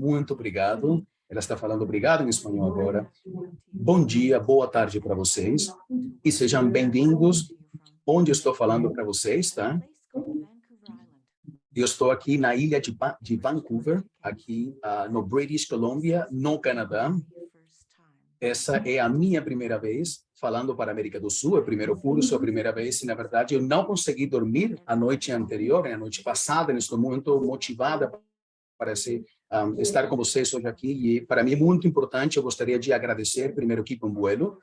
muito obrigado. Ela está falando obrigado em espanhol agora. Bom dia, boa tarde para vocês. E sejam bem-vindos onde eu estou falando para vocês, tá? Eu estou aqui na ilha de Vancouver, aqui no British Columbia, no Canadá. Essa é a minha primeira vez falando para a América do Sul, é o primeiro curso, a primeira vez, e na verdade eu não consegui dormir a noite anterior, a noite passada, eu estou muito motivada para estar com vocês hoje aqui, e para mim é muito importante, eu gostaria de agradecer primeiro aqui com o Buelo,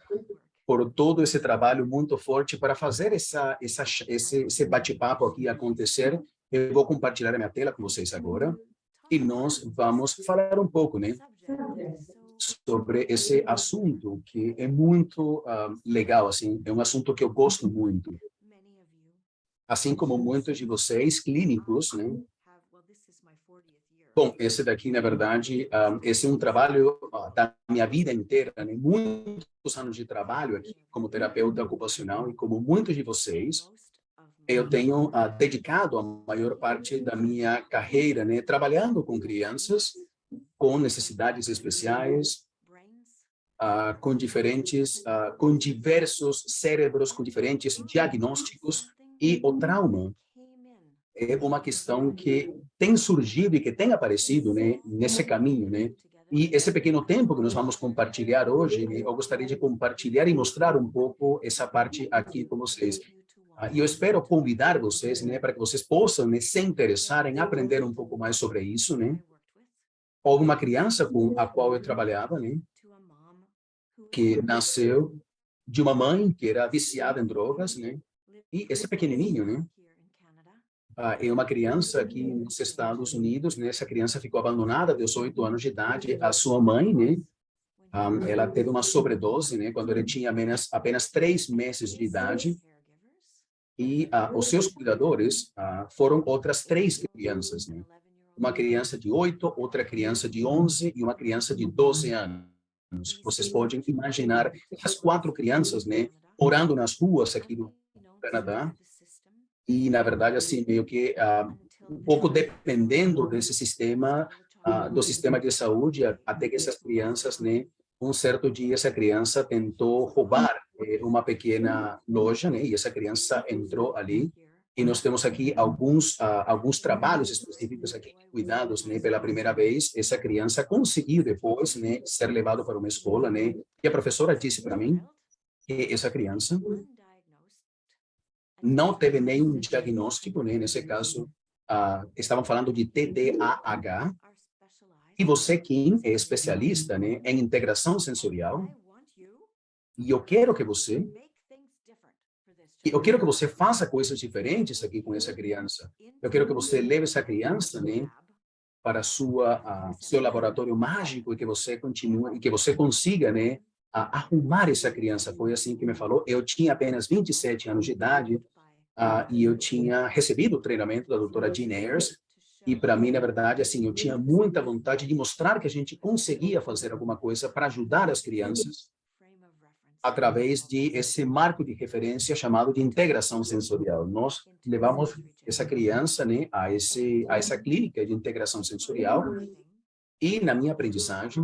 por todo esse trabalho muito forte para fazer esse bate-papo aqui acontecer. Eu vou compartilhar a minha tela com vocês agora, e nós vamos falar um pouco, né, sobre esse assunto que é muito legal, assim, é um assunto que eu gosto muito. Assim como muitos de vocês, clínicos, né? Bom, esse daqui, na verdade, esse é um trabalho da minha vida inteira, né? Muitos anos de trabalho aqui como terapeuta ocupacional e como muitos de vocês, eu tenho dedicado a maior parte da minha carreira, né? Trabalhando com crianças com necessidades especiais, com diversos cérebros, com diferentes diagnósticos, e o trauma é uma questão que tem surgido e que tem aparecido, né, nesse caminho, né? E esse pequeno tempo que nós vamos compartilhar hoje, né, eu gostaria de compartilhar e mostrar um pouco essa parte aqui com vocês. E eu espero convidar vocês, né, para que vocês possam, né, se interessar em aprender um pouco mais sobre isso, né? Houve uma criança com a qual eu trabalhava, né, que nasceu de uma mãe que era viciada em drogas, né? E esse pequenininho, né? É uma criança aqui nos Estados Unidos, né? Essa criança ficou abandonada, aos 8 anos de idade. A sua mãe, né? Ela teve uma sobredose, né? Quando ele tinha apenas 3 meses de idade. E os seus cuidadores foram outras 3 crianças, né? Uma criança de 8, outra criança de 11 e uma criança de 12 anos. Vocês podem imaginar essas 4 crianças, né? Morando nas ruas aqui do Canadá. E, na verdade, assim, meio que um pouco dependendo desse sistema, do sistema de saúde, até que essas crianças, né, um certo dia, essa criança tentou roubar uma pequena loja, né, e essa criança entrou ali, e nós temos aqui alguns trabalhos específicos aqui, cuidados, né, pela primeira vez, essa criança conseguiu depois, né, ser levado para uma escola, né, e a professora disse para mim que essa criança não teve nenhum diagnóstico, né? Nesse caso, estavam falando de TDAH. E você, Kim, é especialista, né, em integração sensorial. E eu quero que você faça coisas diferentes aqui com essa criança. Eu quero que você leve essa criança, né, para seu laboratório mágico e que você continue e que você consiga, né, arrumar essa criança. Foi assim que me falou. Eu tinha apenas 27 anos de idade. E eu tinha recebido o treinamento da doutora Jean Ayers, e para mim, na verdade, assim, eu tinha muita vontade de mostrar que a gente conseguia fazer alguma coisa para ajudar as crianças através de esse marco de referência chamado de integração sensorial. Nós levamos essa criança, né, a essa clínica de integração sensorial, e na minha aprendizagem,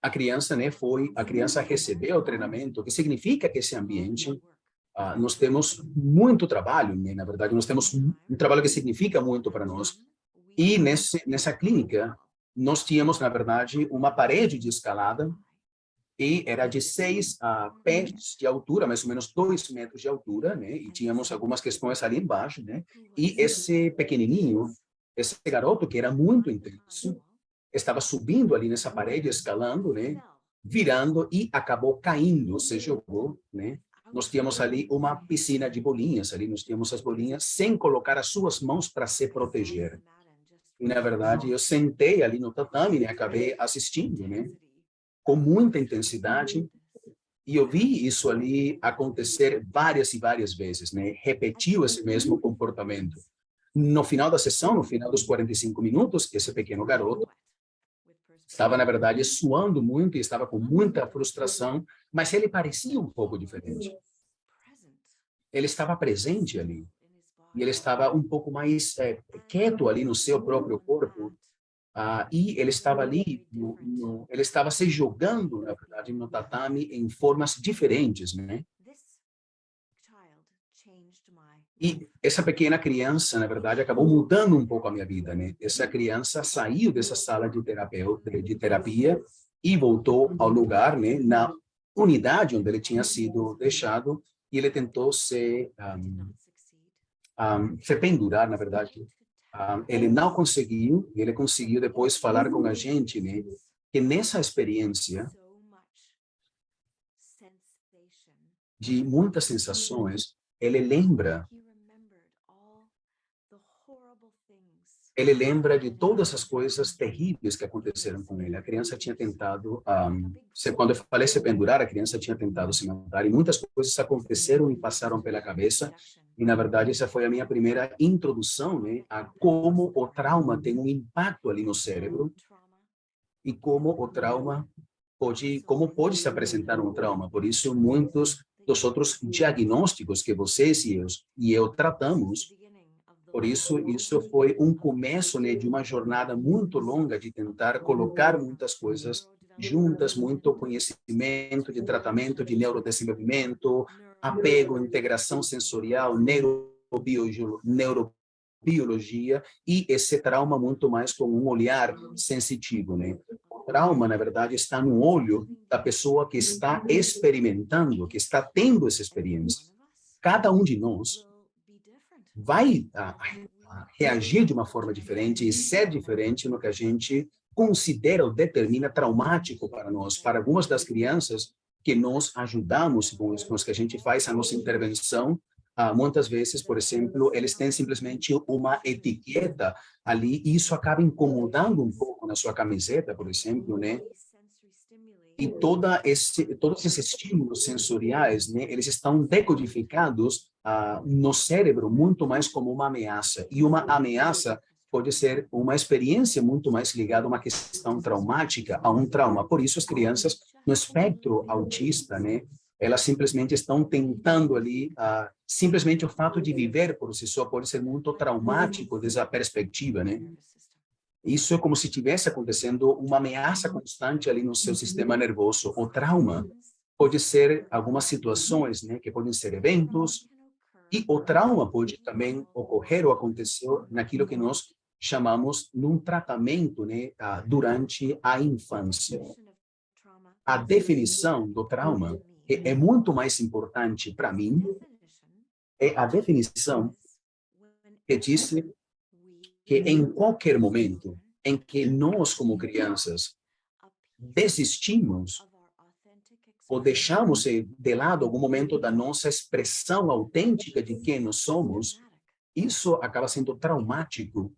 a criança recebeu o treinamento, que significa que esse ambiente nós temos muito trabalho, né? Na verdade, nós temos um trabalho que significa muito para nós. E nessa clínica, nós tínhamos, na verdade, uma parede de escalada, e era de 6 pés de altura, mais ou menos 2 metros de altura, né? E tínhamos algumas questões ali embaixo, né? E esse pequenininho, esse garoto que era muito intenso, estava subindo ali nessa parede, escalando, né? Virando e acabou caindo, se jogou, né? Nós tínhamos ali uma piscina de bolinhas, ali nós tínhamos as bolinhas sem colocar as suas mãos para se proteger. E, na verdade, eu sentei ali no tatame, né? Acabei assistindo, né? Com muita intensidade, e eu vi isso ali acontecer várias e várias vezes, né? Repetiu esse mesmo comportamento. No final da sessão, no final dos 45 minutos, esse pequeno garoto estava, na verdade, suando muito e estava com muita frustração, mas ele parecia um pouco diferente. Ele estava presente ali, e ele estava um pouco mais quieto ali no seu próprio corpo. E ele estava ali, ele estava se jogando, na verdade, no tatame em formas diferentes, né? E essa pequena criança, na verdade, acabou mudando um pouco a minha vida, né? Essa criança saiu dessa sala de terapia e voltou ao lugar, né? Na unidade onde ele tinha sido deixado, e ele tentou se pendurar, na verdade. Ele não conseguiu, e ele conseguiu depois falar com a gente, né? Que nessa experiência de muitas sensações, ele lembra de todas as coisas terríveis que aconteceram com ele. A criança tinha tentado, quando eu falei se pendurar, a criança tinha tentado se matar, e muitas coisas aconteceram e passaram pela cabeça, e na verdade essa foi a minha primeira introdução, né, a como o trauma tem um impacto ali no cérebro, e como o trauma como pode se apresentar um trauma. Por isso, muitos dos outros diagnósticos que vocês e eu tratamos, por isso, isso foi um começo, né, de uma jornada muito longa de tentar colocar muitas coisas juntas, muito conhecimento de tratamento de neurodesenvolvimento, apego, integração sensorial, neurobiologia e esse trauma muito mais com um olhar sensitivo, né? O trauma, na verdade, está no olho da pessoa que está experimentando, que está tendo essa experiência. Cada um de nós vai reagir de uma forma diferente e ser diferente no que a gente considera ou determina traumático para nós. Para algumas das crianças que nós ajudamos, com os que a gente faz a nossa intervenção, muitas vezes, por exemplo, eles têm simplesmente uma etiqueta ali e isso acaba incomodando um pouco na sua camiseta, por exemplo, né? E todos esses estímulos sensoriais, né, eles estão decodificados no cérebro muito mais como uma ameaça. E uma ameaça pode ser uma experiência muito mais ligada a uma questão traumática, a um trauma. Por isso, as crianças no espectro autista, né, elas simplesmente estão tentando ali, simplesmente o fato de viver por si só pode ser muito traumático dessa perspectiva, né? Isso é como se estivesse acontecendo uma ameaça constante ali no seu sistema nervoso. O trauma pode ser algumas situações, né, que podem ser eventos, e o trauma pode também ocorrer ou acontecer naquilo que nós chamamos num tratamento, né, durante a infância. A definição do trauma que é muito mais importante para mim é a definição que diz que em qualquer momento em que nós, como crianças, desistimos ou deixamos de lado algum momento da nossa expressão autêntica de quem nós somos, isso acaba sendo traumático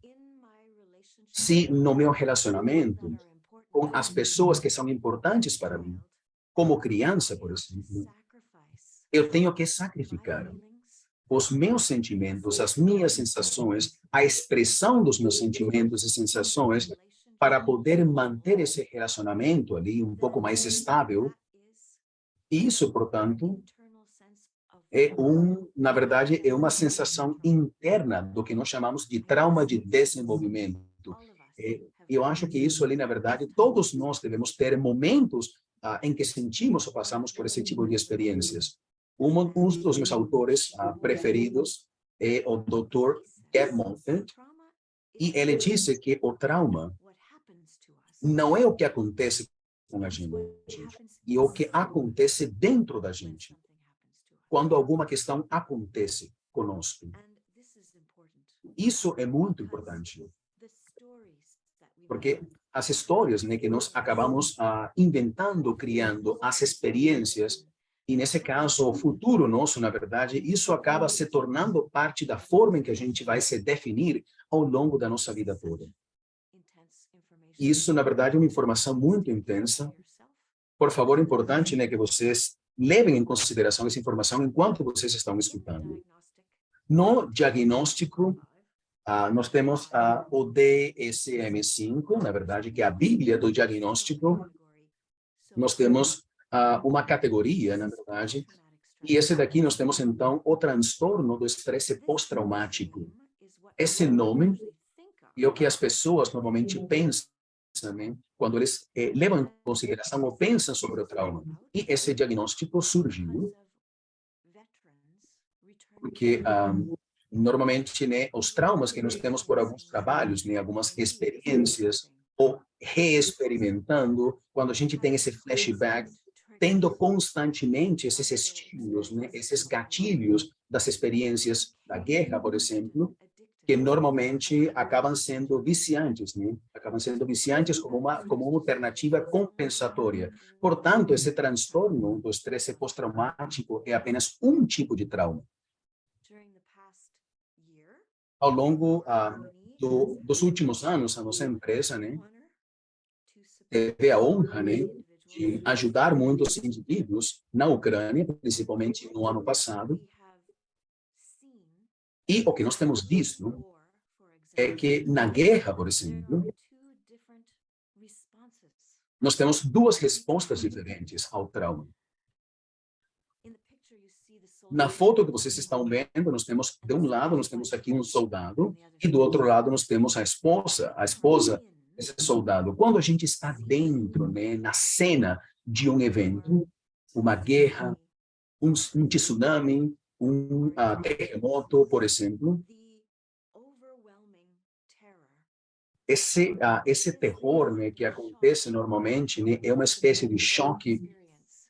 se no meu relacionamento com as pessoas que são importantes para mim, como criança, por exemplo, eu tenho que sacrificar os meus sentimentos, as minhas sensações, a expressão dos meus sentimentos e sensações para poder manter esse relacionamento ali um pouco mais estável. Isso, portanto, na verdade, é uma sensação interna do que nós chamamos de trauma de desenvolvimento. Eu acho que isso ali, na verdade, todos nós devemos ter momentos em que sentimos ou passamos por esse tipo de experiências. Um dos meus autores preferidos é o Dr. Gerd Moffat, e ele disse que o trauma não é o que acontece com a gente, e o que acontece dentro da gente, quando alguma questão acontece conosco. Isso é muito importante, porque as histórias, né, que nós acabamos inventando, criando, as experiências, e nesse caso, o futuro nosso, na verdade, isso acaba se tornando parte da forma em que a gente vai se definir ao longo da nossa vida toda. Isso, na verdade, é uma informação muito intensa. Por favor, é importante, né, que vocês levem em consideração essa informação enquanto vocês estão escutando. No diagnóstico, nós temos o DSM-5, na verdade, que é a Bíblia do diagnóstico. Nós temos uma categoria, na verdade, e esse daqui nós temos, então, o transtorno do estresse pós-traumático. Esse nome E o que as pessoas normalmente pensam, né, quando eles levam em consideração ou pensam sobre o trauma. E esse diagnóstico surgiu porque normalmente, né, os traumas que nós temos por alguns trabalhos, né, algumas experiências, ou reexperimentando, quando a gente tem esse flashback, tendo constantemente esses estímulos, né, esses gatilhos das experiências da guerra, por exemplo, que normalmente acabam sendo viciantes, né? Acabam sendo viciantes como uma alternativa compensatória. Portanto, esse transtorno do estresse pós-traumático é apenas um tipo de trauma. Ao longo dos últimos anos, a nossa empresa, né, teve a honra, né, de ajudar muitos indivíduos na Ucrânia, principalmente no ano passado. E o que nós temos visto é que na guerra, por exemplo, nós temos duas respostas diferentes ao trauma. Na foto que vocês estão vendo, nós temos, de um lado, nós temos aqui um soldado, e do outro lado nós temos a esposa desse soldado. Quando a gente está dentro, né, na cena de um evento, uma guerra, um tsunami, um terremoto, por exemplo, esse terror, né, que acontece normalmente, né, é uma espécie de choque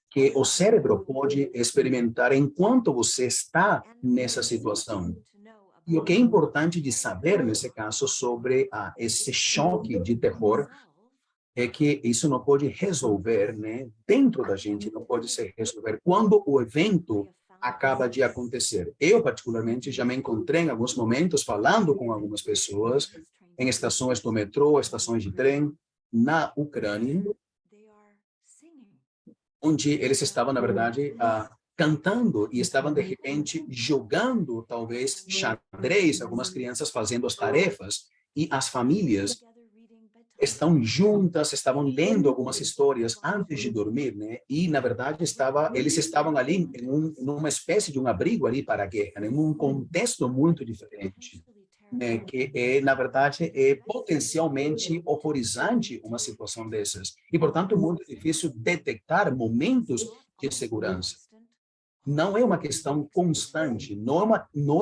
que o cérebro pode experimentar enquanto você está nessa situação. E o que é importante de saber, nesse caso, sobre esse choque de terror, é que isso não pode resolver, né, dentro da gente, não pode se resolver quando o evento acaba de acontecer. Eu, particularmente, já me encontrei em alguns momentos falando com algumas pessoas em estações do metrô, estações de trem, na Ucrânia, onde eles estavam, na verdade, cantando e estavam, de repente, jogando, talvez, xadrez, algumas crianças fazendo as tarefas, e as famílias estão juntas, estavam lendo algumas histórias antes de dormir, né? E, na verdade, eles estavam ali numa espécie de um abrigo ali para a guerra, né? Num contexto muito diferente, né? Que, na verdade, é potencialmente horrorizante uma situação dessas. E, portanto, é muito difícil detectar momentos de segurança. Não é uma questão constante, não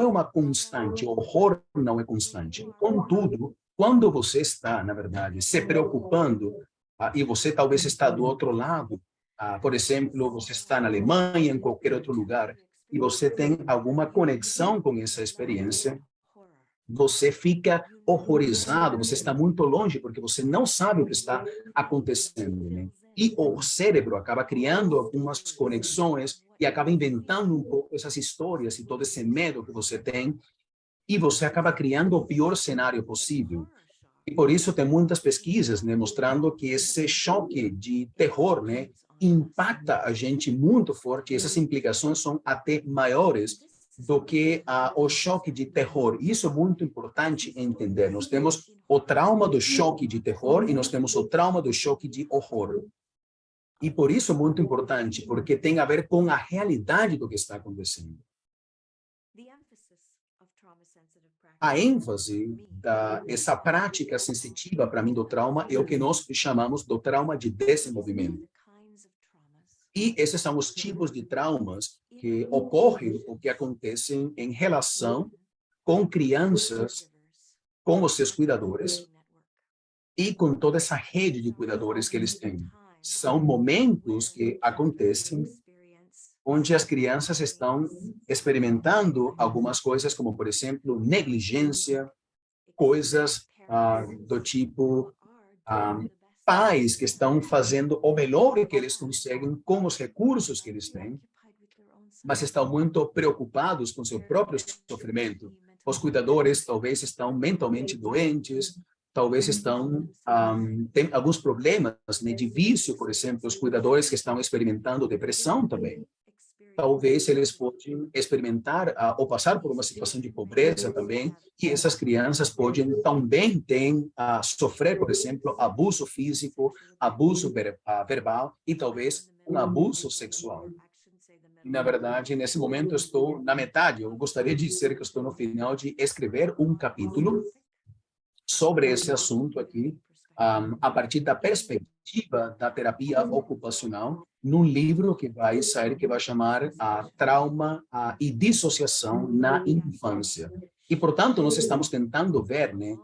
é uma constante, o horror não é constante. Contudo, quando você está, na verdade, se preocupando, e você talvez está do outro lado, por exemplo, você está na Alemanha, em qualquer outro lugar, e você tem alguma conexão com essa experiência, você fica horrorizado, você está muito longe, porque você não sabe o que está acontecendo, né? E o cérebro acaba criando algumas conexões e acaba inventando um pouco essas histórias e todo esse medo que você tem, e você acaba criando o pior cenário possível. E por isso tem muitas pesquisas, né, mostrando que esse choque de terror, né, impacta a gente muito forte, e essas implicações são até maiores do que o choque de terror. Isso é muito importante entender. Nós temos o trauma do choque de terror e nós temos o trauma do choque de horror. E por isso é muito importante, porque tem a ver com a realidade do que está acontecendo. A ênfase dessa prática sensitiva, para mim, do trauma é o que nós chamamos do trauma de desenvolvimento. E esses são os tipos de traumas que ocorrem ou que acontecem em relação com crianças, com os seus cuidadores e com toda essa rede de cuidadores que eles têm. São momentos que acontecem onde as crianças estão experimentando algumas coisas, como, por exemplo, negligência, coisas do tipo pais que estão fazendo o melhor que eles conseguem com os recursos que eles têm, mas estão muito preocupados com seu próprio sofrimento. Os cuidadores talvez estão mentalmente doentes, talvez têm alguns problemas, né, de vício, por exemplo, os cuidadores que estão experimentando depressão também. Talvez eles podem experimentar ou passar por uma situação de pobreza também, e essas crianças podem também sofrer, por exemplo, abuso físico, abuso verbal e talvez um abuso sexual. E, na verdade, nesse momento eu estou na metade, eu gostaria de dizer que eu estou no final de escrever um capítulo sobre esse assunto aqui, a partir da perspectiva da terapia ocupacional, num livro que vai sair, que vai chamar Trauma e Dissociação na Infância. E, portanto, nós estamos tentando ver, né,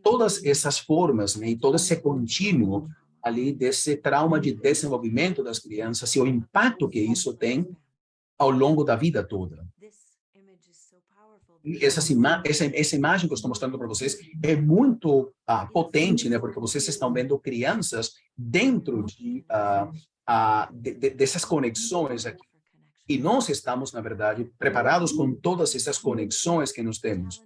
todas essas formas, né, e todo esse contínuo ali desse trauma de desenvolvimento das crianças e o impacto que isso tem ao longo da vida toda. Essa imagem que eu estou mostrando para vocês é muito potente, né? Porque vocês estão vendo crianças dentro dessas conexões aqui. E nós estamos, na verdade, preparados com todas essas conexões que nós temos.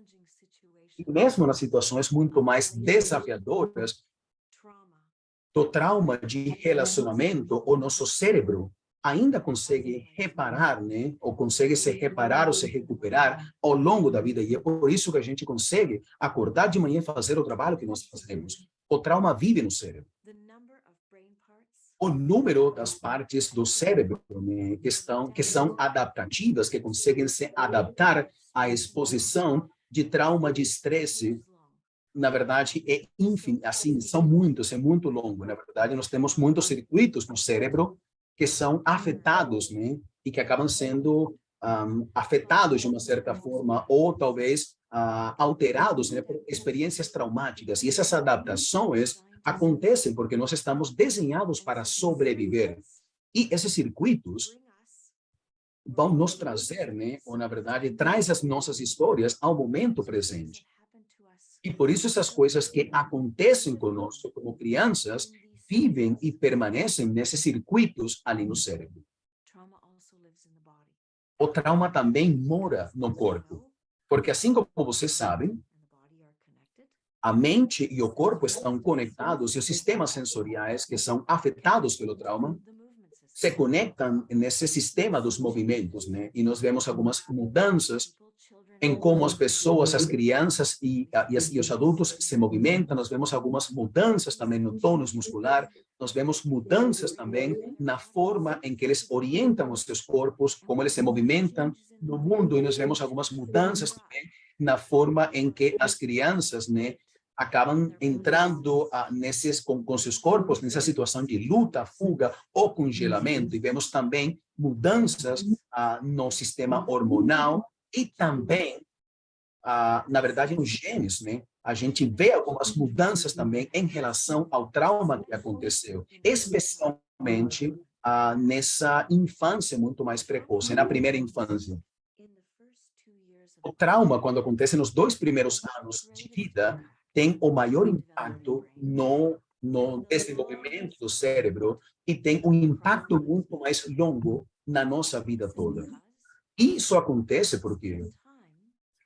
E mesmo nas situações muito mais desafiadoras do trauma de relacionamento, o nosso cérebro ainda consegue reparar, né? Ou consegue se reparar ou se recuperar ao longo da vida. E é por isso que a gente consegue acordar de manhã e fazer o trabalho que nós fazemos. O trauma vive no cérebro. O número das partes do cérebro, né, que são adaptativas, que conseguem se adaptar à exposição de trauma de estresse, na verdade, é infinito, assim, são muitos, é muito longo. Na verdade, nós temos muitos circuitos no cérebro que são afetados, né? E que acabam sendo afetados de uma certa forma, ou talvez alterados, né, por experiências traumáticas. E essas adaptações acontecem porque nós estamos desenhados para sobreviver. E esses circuitos vão nos trazer, né, ou na verdade, traz as nossas histórias ao momento presente. E por isso essas coisas que acontecem conosco como crianças vivem e permanecem nesses circuitos ali no cérebro. O trauma também mora no corpo, porque assim como vocês sabem, a mente e o corpo estão conectados e os sistemas sensoriais que são afetados pelo trauma se conectam nesse sistema dos movimentos, né? E nós vemos algumas mudanças em como as pessoas, as crianças e os adultos se movimentam. Nós vemos algumas mudanças também no tônus muscular. Nós vemos mudanças também na forma em que eles orientam os seus corpos, como eles se movimentam no mundo. E nós vemos algumas mudanças também na forma em que as crianças, né, acabam entrando com seus corpos nessa situação de luta, fuga ou congelamento. E vemos também mudanças no sistema hormonal e também, na verdade, nos genes, né? A gente vê algumas mudanças também em relação ao trauma que aconteceu, especialmente nessa infância muito mais precoce, na primeira infância. O trauma, quando acontece nos 2 primeiros anos de vida, tem o maior impacto no desenvolvimento do cérebro e tem um impacto muito mais longo na nossa vida toda. Isso acontece porque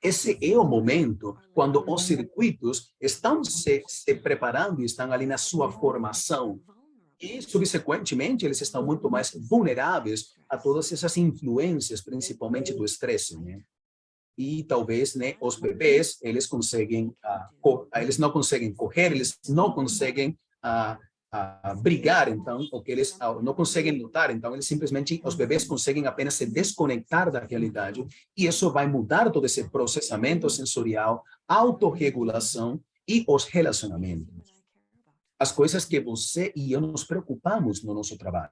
esse é o momento quando os circuitos estão se preparando e estão ali na sua formação. E, subsequentemente, eles estão muito mais vulneráveis a todas essas influências, principalmente do estresse, né? E talvez, né, os bebês, eles não conseguem correr, eles não conseguem brigar, então, porque eles não conseguem lutar, então os bebês conseguem apenas se desconectar da realidade, e isso vai mudar todo esse processamento sensorial, autorregulação e os relacionamentos. As coisas que você e eu nos preocupamos no nosso trabalho.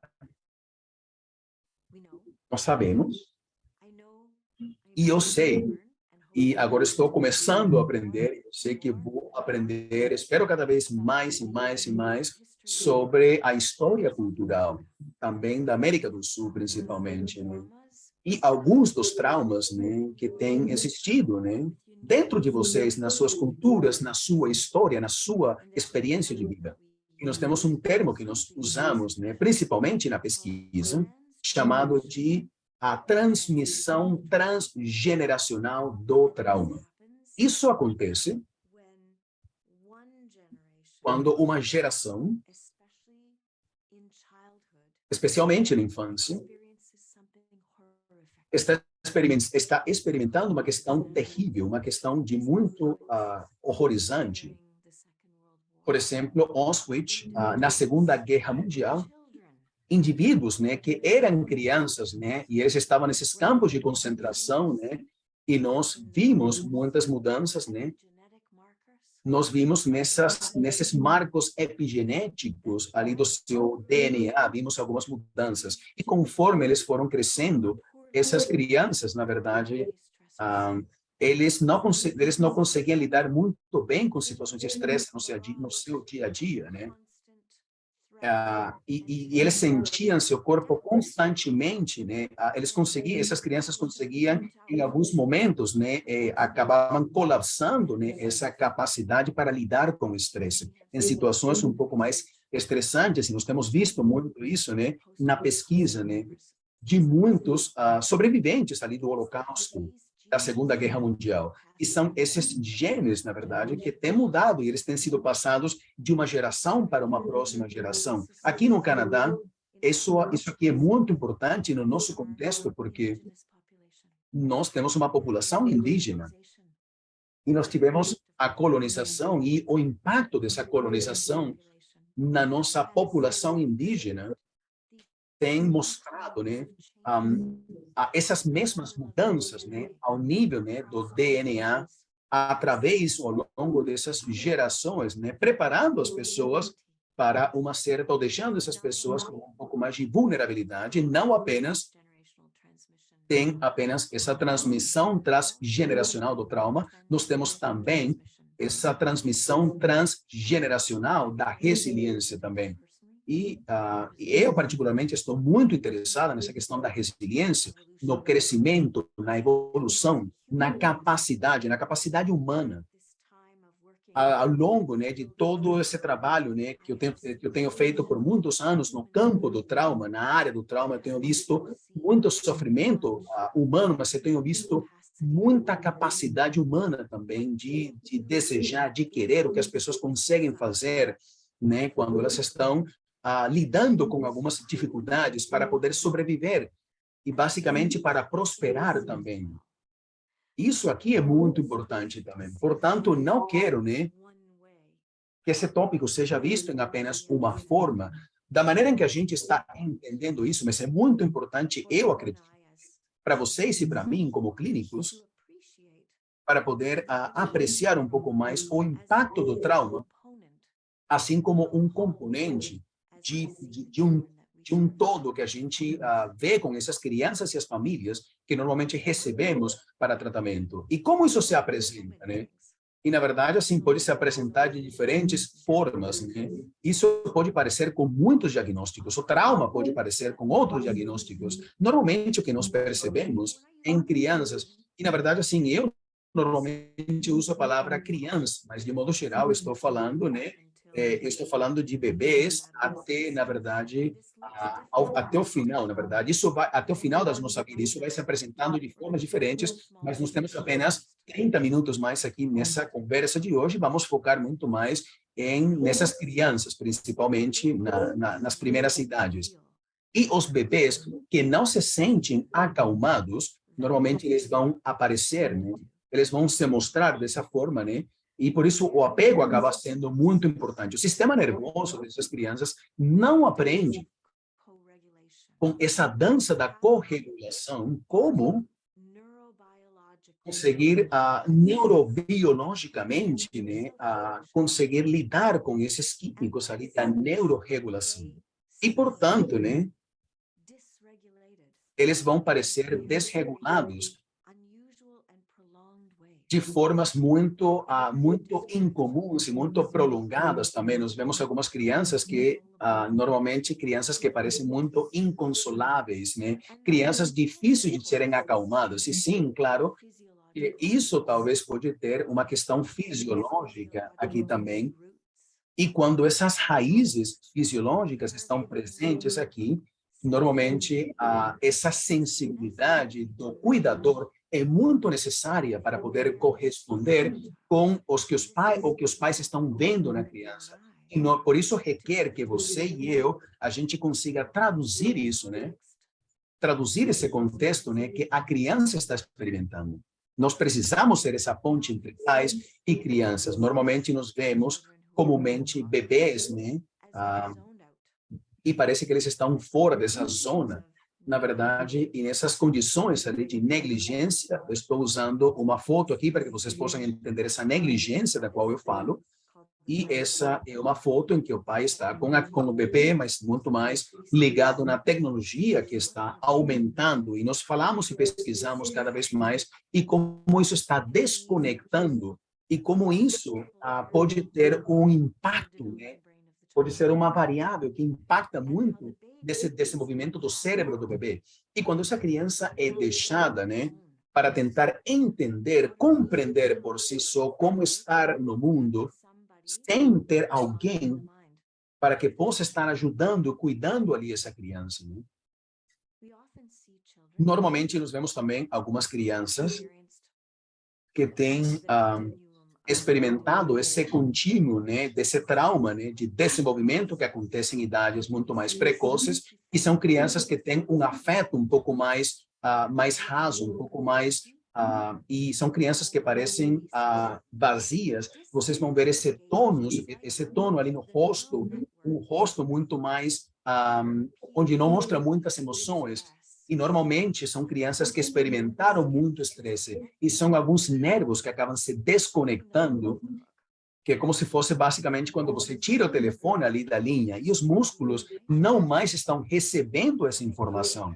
Nós sabemos, e eu sei, e agora estou começando a aprender, eu sei que vou aprender, espero cada vez mais e mais e mais, sobre a história cultural, também da América do Sul, principalmente, né? E alguns dos traumas, né, que têm existido, né, dentro de vocês, nas suas culturas, na sua história, na sua experiência de vida. E nós temos um termo que nós usamos, né, principalmente na pesquisa, chamado de a transmissão transgeneracional do trauma. Isso acontece quando uma geração, especialmente na infância, está experimentando uma questão terrível, uma questão de muito horrorizante. Por exemplo, Auschwitz, na Segunda Guerra Mundial, indivíduos, né, que eram crianças, né, e eles estavam nesses campos de concentração, né, e nós vimos muitas mudanças, né, nós vimos nesses marcos epigenéticos ali do seu DNA, vimos algumas mudanças. E conforme eles foram crescendo, essas crianças, na verdade, ah, eles não conseguiam lidar muito bem com situações de estresse no seu dia a dia, né? E eles sentiam seu corpo constantemente, né? Essas crianças conseguiam, em alguns momentos, né, acabavam colapsando, né, essa capacidade para lidar com o estresse. Em situações um pouco mais estressantes, e nós temos visto muito isso, né, na pesquisa, né, de muitos sobreviventes ali do Holocausto, da Segunda Guerra Mundial. E são esses genes, na verdade, que têm mudado e eles têm sido passados de uma geração para uma próxima geração. Aqui no Canadá, isso aqui é muito importante no nosso contexto, porque nós temos uma população indígena e nós tivemos a colonização e o impacto dessa colonização na nossa população indígena tem mostrado, né, essas mesmas mudanças, né, ao nível, né, do DNA, através, ao longo dessas gerações, né, preparando as pessoas para uma certa, ou deixando essas pessoas com um pouco mais de vulnerabilidade, não apenas tem apenas essa transmissão transgeneracional do trauma, nós temos também essa transmissão transgeneracional da resiliência também. E eu, particularmente, estou muito interessada nessa questão da resiliência, no crescimento, na evolução, na capacidade humana. Ao longo, né, de todo esse trabalho, né, que eu tenho feito por muitos anos no campo do trauma, na área do trauma, eu tenho visto muito sofrimento humano, mas eu tenho visto muita capacidade humana também de desejar, de querer o que as pessoas conseguem fazer, né, quando elas estão lidando com algumas dificuldades para poder sobreviver e basicamente para prosperar também. Isso aqui é muito importante também. Portanto, não quero, né, que esse tópico seja visto em apenas uma forma, da maneira em que a gente está entendendo isso, mas é muito importante, eu acredito, para vocês e para mim, como clínicos, para poder apreciar um pouco mais o impacto do trauma, assim como um componente de um todo que a gente vê com essas crianças e as famílias que normalmente recebemos para tratamento. E como isso se apresenta, né? E, na verdade, assim, pode se apresentar de diferentes formas, né? Isso pode parecer com muitos diagnósticos, o trauma pode parecer com outros diagnósticos. Normalmente, o que nós percebemos em crianças, e, na verdade, assim, eu normalmente uso a palavra criança, mas, de modo geral, estou falando, né? Eu estou falando de bebês até, na verdade, até o final, na verdade. Isso vai, até o final das nossas vidas, isso vai se apresentando de formas diferentes, mas nós temos apenas 30 minutos mais aqui nessa conversa de hoje. Vamos focar muito mais nessas crianças, principalmente nas primeiras idades. E os bebês que não se sentem acalmados, normalmente eles vão aparecer, né? Eles vão se mostrar dessa forma, né? E por isso o apego acaba sendo muito importante. O sistema nervoso dessas crianças não aprende com essa dança da corregulação como conseguir neurobiologicamente, né, conseguir lidar com esses químicos ali da neurorregulação. E, portanto, né, eles vão parecer desregulados de formas muito incomuns e muito prolongadas também. Nós vemos algumas crianças que, normalmente, crianças que parecem muito inconsoláveis, né? Crianças difíceis de serem acalmadas. E sim, claro, isso talvez pode ter uma questão fisiológica aqui também. E quando essas raízes fisiológicas estão presentes aqui, normalmente essa sensibilidade do cuidador é muito necessária para poder corresponder com o que os pais estão vendo na criança. E por isso requer que você e eu, a gente consiga traduzir isso, né? Traduzir esse contexto, né, que a criança está experimentando. Nós precisamos ser essa ponte entre pais e crianças. Normalmente nós vemos comumente bebês, né? E parece que eles estão fora dessa zona na verdade, e nessas condições ali de negligência, eu estou usando uma foto aqui para que vocês possam entender essa negligência da qual eu falo, e essa é uma foto em que o pai está com o bebê, mas muito mais ligado na tecnologia que está aumentando. E nós falamos e pesquisamos cada vez mais e como isso está desconectando e como isso pode ter um impacto, né? Pode ser uma variável que impacta muito desse movimento do cérebro do bebê. E quando essa criança é deixada, né, para tentar entender, compreender por si só como estar no mundo, sem ter alguém para que possa estar ajudando, cuidando ali essa criança, né? Normalmente, nós vemos também algumas crianças que têm experimentado esse contínuo, né, desse trauma, né, de desenvolvimento que acontece em idades muito mais precoces, e são crianças que têm um afeto um pouco mais mais raso, um pouco mais e são crianças que parecem vazias. Vocês vão ver esse tono ali no rosto, um rosto muito mais onde não mostra muitas emoções. E normalmente são crianças que experimentaram muito estresse e são alguns nervos que acabam se desconectando, que é como se fosse basicamente quando você tira o telefone ali da linha e os músculos não mais estão recebendo essa informação.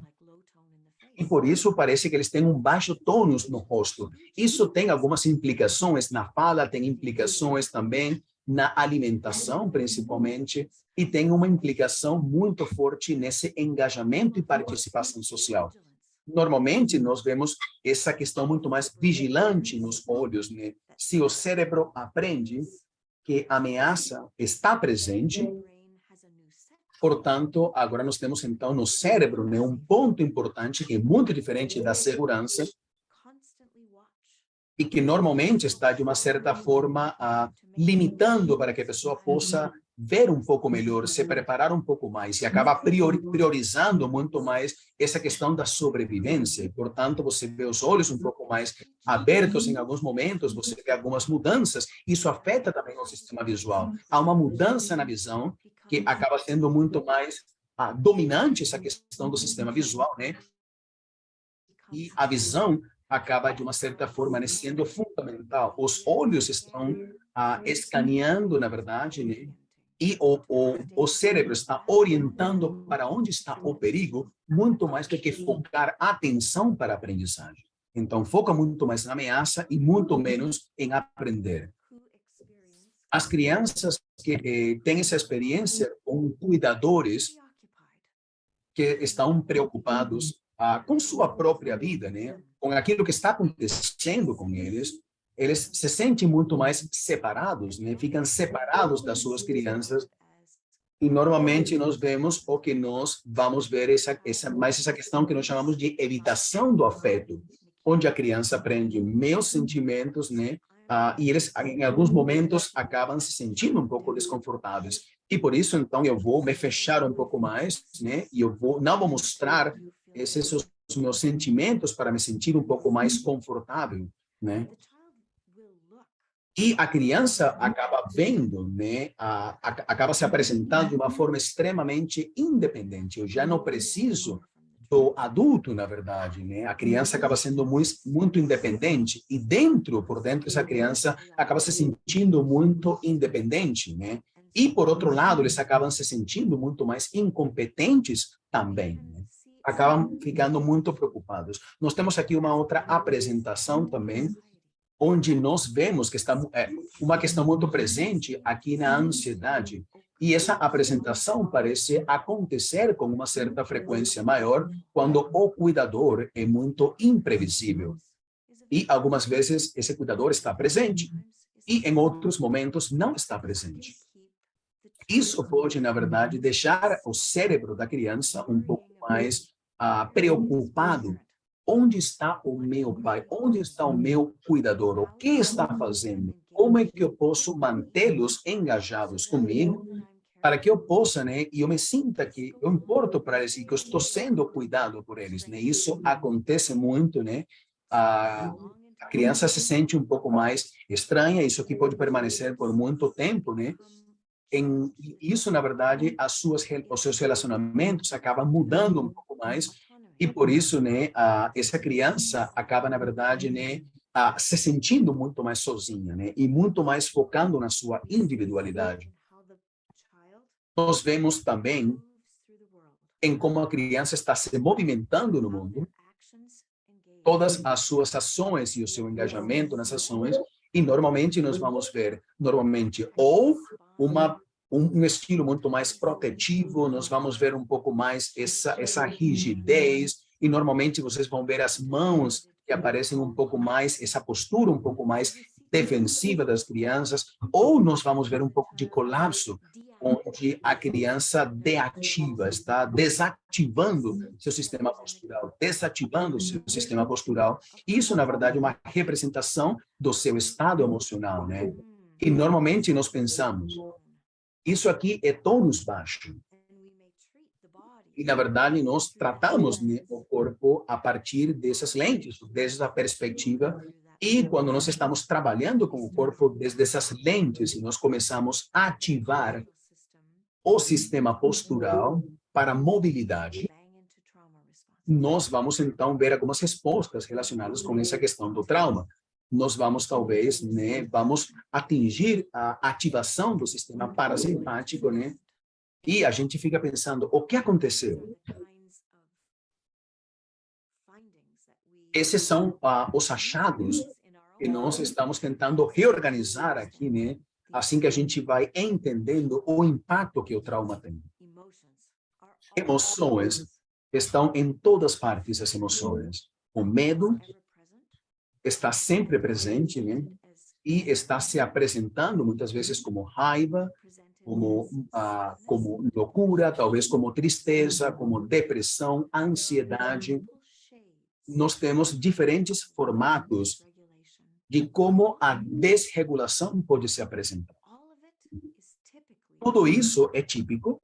E por isso parece que eles têm um baixo tônus no rosto. Isso tem algumas implicações na fala, tem implicações também na alimentação, principalmente, e tem uma implicação muito forte nesse engajamento e participação social. Normalmente, nós vemos essa questão muito mais vigilante nos olhos, né? Se o cérebro aprende que a ameaça está presente, portanto, agora nós temos então no cérebro, né, um ponto importante que é muito diferente da segurança e que normalmente está de uma certa forma limitando para que a pessoa possa ver um pouco melhor, se preparar um pouco mais e acaba priorizando muito mais essa questão da sobrevivência. E, portanto, você vê os olhos um pouco mais abertos em alguns momentos, você vê algumas mudanças. Isso afeta também o sistema visual. Há uma mudança na visão que acaba sendo muito mais dominante essa questão do sistema visual, né? E a visão acaba, de uma certa forma, né, sendo fundamental. Os olhos estão escaneando, na verdade, né? E o cérebro está orientando para onde está o perigo, muito mais do que focar atenção para a aprendizagem. Então, foca muito mais na ameaça e muito menos em aprender. As crianças que têm essa experiência com cuidadores que estão preocupados com sua própria vida, né? Com aquilo que está acontecendo com eles, eles se sentem muito mais separados, né? Ficam separados das suas crianças. E normalmente nós vemos o que nós vamos ver essa questão que nós chamamos de evitação do afeto, onde a criança aprende meus sentimentos, né? E eles, em alguns momentos, acabam se sentindo um pouco desconfortáveis. E por isso, então, eu vou me fechar um pouco mais, né? E não vou mostrar esses os meus sentimentos para me sentir um pouco mais confortável, né? E a criança acaba vendo, né? Acaba se apresentando de uma forma extremamente independente. Eu já não preciso do adulto, na verdade, né? A criança acaba sendo muito independente e por dentro, essa criança acaba se sentindo muito independente, né? E, por outro lado, eles acabam se sentindo muito mais incompetentes também, né? Acabam ficando muito preocupados. Nós temos aqui uma outra apresentação também, onde nós vemos que está uma questão muito presente aqui na ansiedade. E essa apresentação parece acontecer com uma certa frequência maior quando o cuidador é muito imprevisível. E algumas vezes esse cuidador está presente e em outros momentos não está presente. Isso pode, na verdade, deixar o cérebro da criança um pouco mais preocupado. Onde está o meu pai? Onde está o meu cuidador? O que está fazendo? Como é que eu posso mantê-los engajados comigo para que eu possa, né? E eu me sinta que eu importo para eles e que eu estou sendo cuidado por eles, né? Isso acontece muito, né? A criança se sente um pouco mais estranha. Isso aqui pode permanecer por muito tempo, né? Isso, na verdade, os seus relacionamentos acabam mudando um pouco mais E por isso, né, essa criança acaba, na verdade, né, se sentindo muito mais sozinha, né, e muito mais focando na sua individualidade. Nós vemos também em como a criança está se movimentando no mundo, todas as suas ações e o seu engajamento nas ações, e normalmente nós vamos ver, ou uma um estilo muito mais protetivo, nós vamos ver um pouco mais essa rigidez, e normalmente vocês vão ver as mãos que aparecem um pouco mais, essa postura um pouco mais defensiva das crianças, ou nós vamos ver um pouco de colapso, onde a criança deativa, está desativando seu sistema postural, desativando seu sistema postural. Isso, na verdade, é uma representação do seu estado emocional, né? E normalmente nós pensamos, isso aqui é tônus baixo. E, na verdade, nós tratamos, né, o corpo a partir dessas lentes, dessa perspectiva. E quando nós estamos trabalhando com o corpo desde essas lentes, e nós começamos a ativar o sistema postural para mobilidade, nós vamos, então, ver algumas respostas relacionadas com essa questão do trauma. Nós vamos, talvez, né, vamos atingir a ativação do sistema parasimpático, né? E a gente fica pensando, o que aconteceu? Esses são os achados que nós estamos tentando reorganizar aqui, né? Assim que a gente vai entendendo o impacto que o trauma tem. Emoções estão em todas partes, as emoções. O medo está sempre presente, né? E está se apresentando muitas vezes como raiva, como loucura, talvez como tristeza, como depressão, ansiedade. Nós temos diferentes formatos de como a desregulação pode se apresentar. Tudo isso é típico,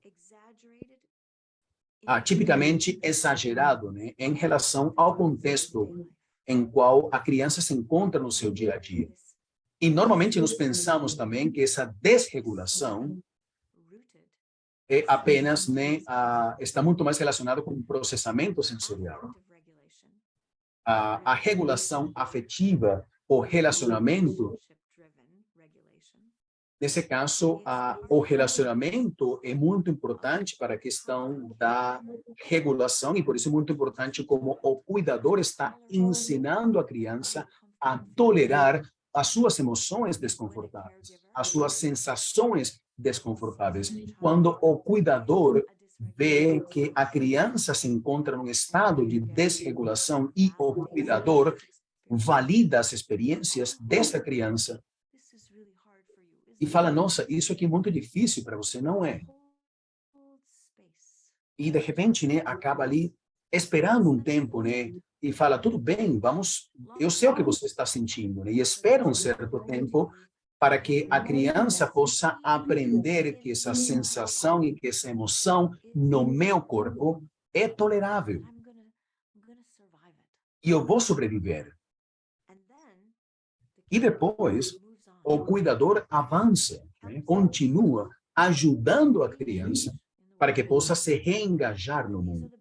tipicamente exagerado, né, em relação ao contexto em qual a criança se encontra no seu dia a dia. E normalmente nós pensamos também que essa desregulação é apenas, né, está muito mais relacionado com o processamento sensorial. A regulação afetiva ou relacionamento, nesse caso, o relacionamento é muito importante para a questão da regulação, e por isso é muito importante como o cuidador está ensinando a criança a tolerar as suas emoções desconfortáveis, as suas sensações desconfortáveis. Quando o cuidador vê que a criança se encontra num estado de desregulação e o cuidador valida as experiências dessa criança e fala, nossa, isso aqui é muito difícil para você, não é? E, de repente, né, acaba ali esperando um tempo, né, e fala, tudo bem, vamos, eu sei o que você está sentindo, né, e espera um certo tempo para que a criança possa aprender que essa sensação e que essa emoção no meu corpo é tolerável. E eu vou sobreviver. E depois, o cuidador avança, né, continua ajudando a criança para que possa se reengajar no mundo.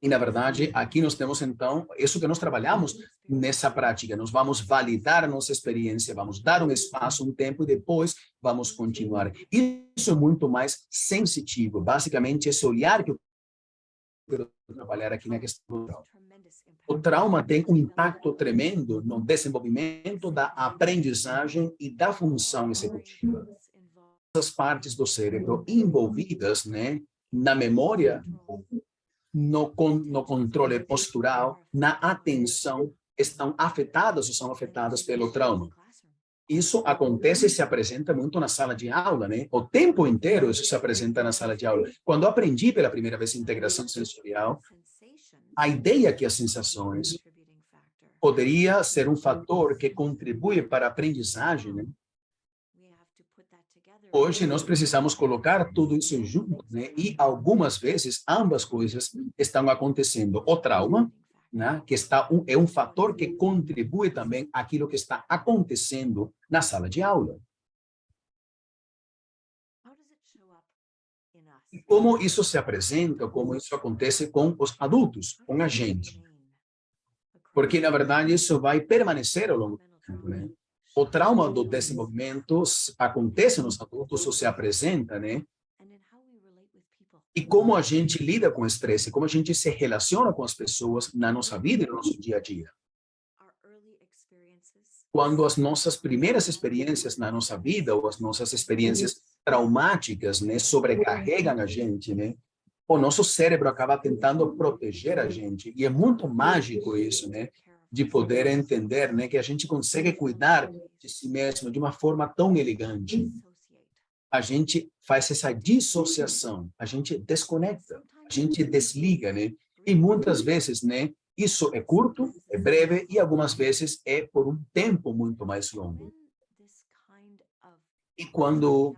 E, na verdade, aqui nós temos, então, isso que nós trabalhamos nessa prática. Nós vamos validar a nossa experiência, vamos dar um espaço, um tempo, e depois vamos continuar. Isso é muito mais sensitivo. Basicamente, esse olhar que eu quero trabalhar aqui na questão do trauma. O trauma tem um impacto tremendo no desenvolvimento da aprendizagem e da função executiva. As partes do cérebro envolvidas, né, na memória, no controle postural, na atenção, estão afetadas ou são afetadas pelo trauma. Isso acontece e se apresenta muito na sala de aula, né? O tempo inteiro isso se apresenta na sala de aula. Quando eu aprendi pela primeira vez integração sensorial, a ideia que as sensações poderia ser um fator que contribui para a aprendizagem, né? Hoje nós precisamos colocar tudo isso junto, né? E algumas vezes ambas coisas estão acontecendo. O trauma, né, que é um fator que contribui também àquilo que está acontecendo na sala de aula. E como isso se apresenta, como isso acontece com os adultos, com a gente. Porque, na verdade, isso vai permanecer ao longo do tempo, né? O trauma do desenvolvimento acontece nos adultos ou se apresenta, né? E como a gente lida com o estresse, como a gente se relaciona com as pessoas na nossa vida e no nosso dia a dia. Quando as nossas primeiras experiências na nossa vida ou as nossas experiências traumáticas, né, sobrecarregam a gente, né? O nosso cérebro acaba tentando proteger a gente. E é muito mágico isso, né? De poder entender, né, que a gente consegue cuidar de si mesmo de uma forma tão elegante. A gente faz essa dissociação, a gente desconecta, a gente desliga, né? E muitas vezes, né, isso é curto, é breve e algumas vezes é por um tempo muito mais longo. E quando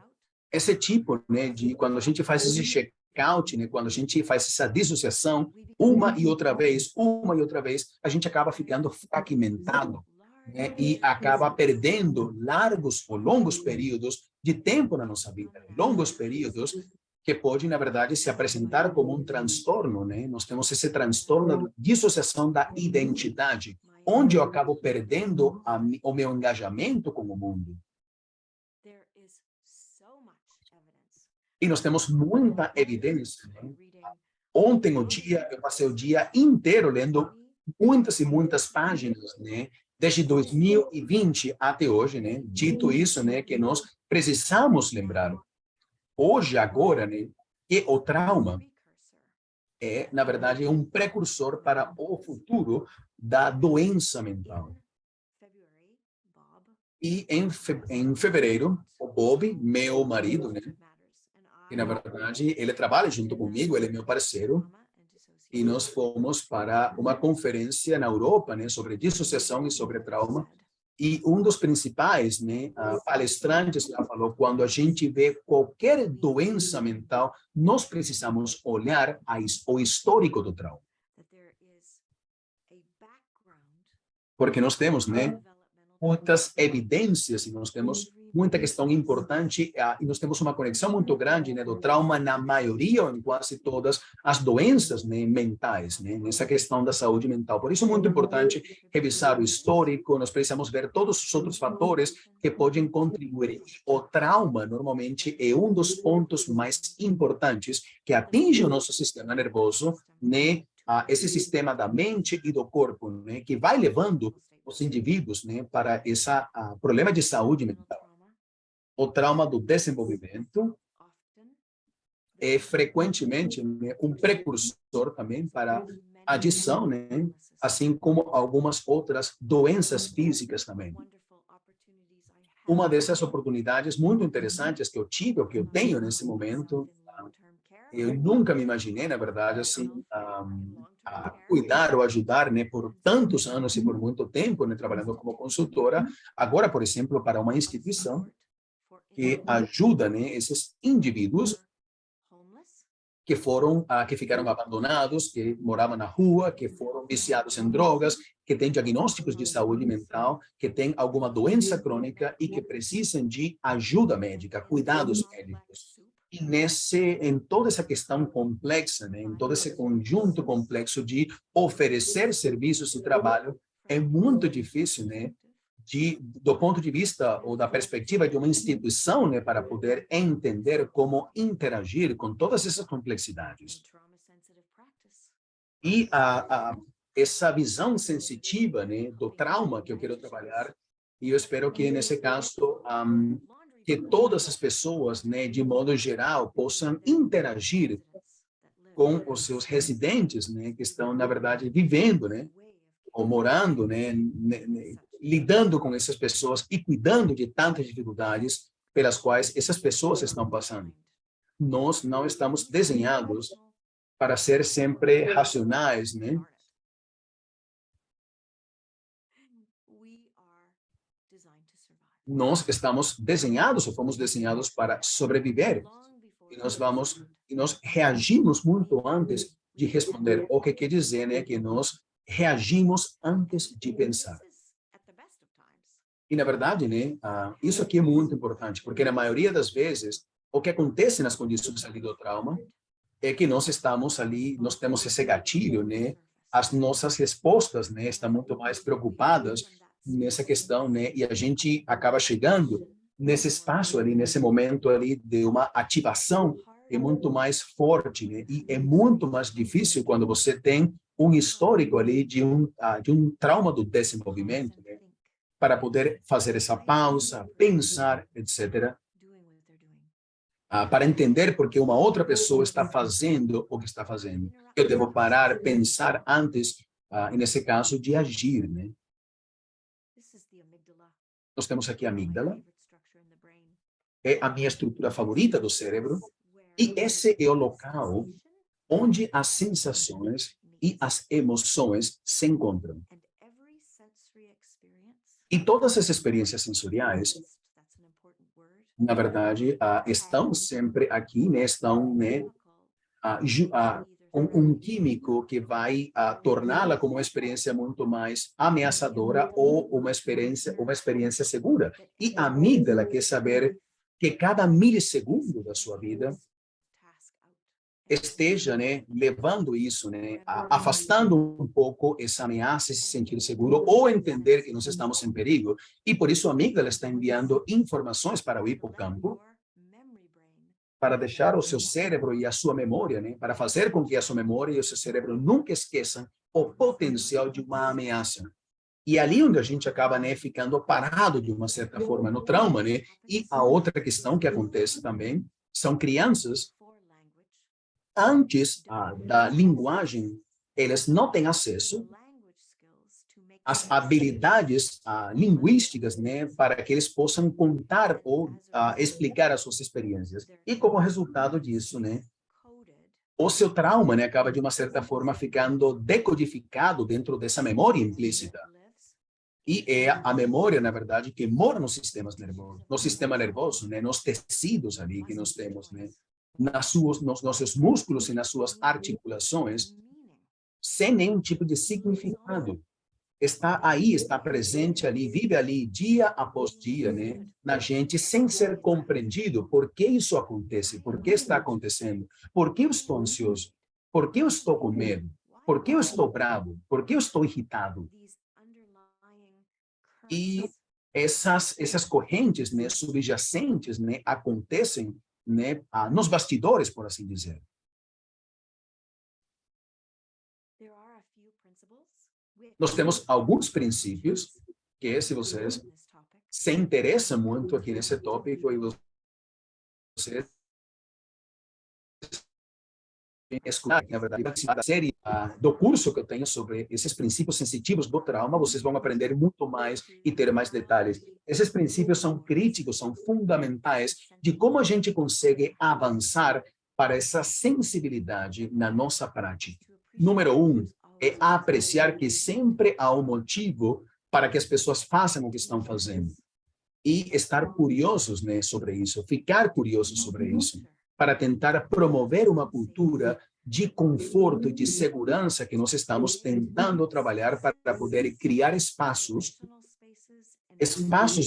esse tipo, né, de quando a gente faz esse check-out, né, quando a gente faz essa dissociação uma e outra vez, a gente acaba ficando fragmentado, né, e acaba perdendo largos ou longos períodos de tempo na nossa vida, longos períodos que podem, na verdade, se apresentar como um transtorno, né? Nós temos esse transtorno de dissociação da identidade, onde eu acabo perdendo o meu engajamento com o mundo. E nós temos muita evidência, né? Ontem, eu passei o dia inteiro lendo muitas e muitas páginas, né? Desde 2020 até hoje, né? Dito isso, né? Que nós precisamos lembrar, hoje, agora, né? Que o trauma é, na verdade, um precursor para o futuro da doença mental. E em fevereiro, o Bob, meu marido, né? E, na verdade, ele trabalha junto comigo, ele é meu parceiro, e nós fomos para uma conferência na Europa, né, sobre dissociação e sobre trauma, e um dos principais, né, palestrantes lá falou, quando a gente vê qualquer doença mental, nós precisamos olhar o histórico do trauma. Porque nós temos, né, muitas evidências e nós temos muita questão importante e nós temos uma conexão muito grande, né, do trauma na maioria ou em quase todas as doenças, né, mentais, né, nessa questão da saúde mental. Por isso é muito importante revisar o histórico, nós precisamos ver todos os outros fatores que podem contribuir. O trauma, normalmente, é um dos pontos mais importantes que atinge o nosso sistema nervoso, né, esse sistema da mente e do corpo, né, que vai levando os indivíduos, né, para esse problema de saúde mental. O trauma do desenvolvimento é frequentemente, né, um precursor também para a adição, né, assim como algumas outras doenças físicas também. Uma dessas oportunidades muito interessantes que eu tive, ou que eu tenho nesse momento, eu nunca me imaginei, na verdade, assim, a cuidar ou ajudar, né, por tantos anos e por muito tempo, né, trabalhando como consultora, agora, por exemplo, para uma instituição que ajuda, né, esses indivíduos que ficaram abandonados, que moravam na rua, que foram viciados em drogas, que têm diagnósticos de saúde mental, que têm alguma doença crônica e que precisam de ajuda médica, cuidados médicos. E em toda essa questão complexa, né, em todo esse conjunto complexo de oferecer serviços e trabalho, é muito difícil, né, do ponto de vista ou da perspectiva de uma instituição, né, para poder entender como interagir com todas essas complexidades. E essa visão sensitiva, né, do trauma que eu quero trabalhar, e eu espero que, nesse caso, que todas as pessoas, né, de modo geral, possam interagir com os seus residentes, né, que estão, na verdade, vivendo, né, ou morando, né, lidando com essas pessoas e cuidando de tantas dificuldades pelas quais essas pessoas estão passando. Nós não estamos desenhados para ser sempre racionais, né? Nós estamos desenhados ou fomos desenhados para sobreviver. E nós reagimos muito antes de responder. O que quer dizer, né, que nós reagimos antes de pensar. E, na verdade, né, isso aqui é muito importante, porque na maioria das vezes o que acontece nas condições ali do trauma é que nós estamos ali, nós temos esse gatilho, né? As nossas respostas, né, estão muito mais preocupadas nessa questão, né? E a gente acaba chegando nesse espaço ali, nesse momento ali de uma ativação é muito mais forte, né? E é muito mais difícil quando você tem um histórico ali de um trauma do desenvolvimento, né? Para poder fazer essa pausa, pensar, etc. Para entender por que uma outra pessoa está fazendo o que está fazendo. Eu devo parar, pensar antes, e nesse caso, de agir, né? Nós temos aqui a amígdala, é a minha estrutura favorita do cérebro, e esse é o local onde as sensações e as emoções se encontram. E todas as experiências sensoriais, na verdade, estão sempre aqui, né? Estão, né? Um químico que vai torná-la como uma experiência muito mais ameaçadora ou uma experiência segura. E a amígdala quer saber que cada milissegundo da sua vida esteja, né, levando isso, né, afastando um pouco essa ameaça, se sentir seguro ou entender que nós estamos em perigo. E por isso a amígdala está enviando informações para o hipocampo para deixar o seu cérebro e a sua memória, né, para fazer com que a sua memória e o seu cérebro nunca esqueçam o potencial de uma ameaça. E é ali onde a gente acaba, né, ficando parado de uma certa forma no trauma, né? E a outra questão que acontece também são crianças antes da linguagem, eles não têm acesso às habilidades linguísticas, né, para que eles possam contar ou explicar as suas experiências. E como resultado disso, né, o seu trauma, né, acaba de uma certa forma ficando decodificado dentro dessa memória implícita. E é a memória, na verdade, que mora no sistema nervoso, né, nos tecidos ali que nós temos, né, nos nossos músculos e nas suas articulações, sem nenhum tipo de significado. Está aí, está presente ali, vive ali dia após dia, né, na gente, sem ser compreendido. Por que isso acontece? Por que está acontecendo? Por que eu estou ansioso? Por que eu estou com medo? Por que eu estou bravo? Por que eu estou irritado? E essas correntes, né, subjacentes, né, acontecem, né, nos bastidores, por assim dizer. Nós temos alguns princípios que, se vocês se interessam muito aqui nesse tópico e vocês escutar, na verdade, da série do curso que eu tenho sobre esses princípios sensitivos do trauma, vocês vão aprender muito mais e ter mais detalhes. Esses princípios são críticos, são fundamentais de como a gente consegue avançar para essa sensibilidade na nossa prática. Número 1 é apreciar que sempre há um motivo para que as pessoas façam o que estão fazendo. E estar curiosos, né, sobre isso, ficar curiosos sobre isso, para tentar promover uma cultura de conforto e de segurança que nós estamos tentando trabalhar para poder criar espaços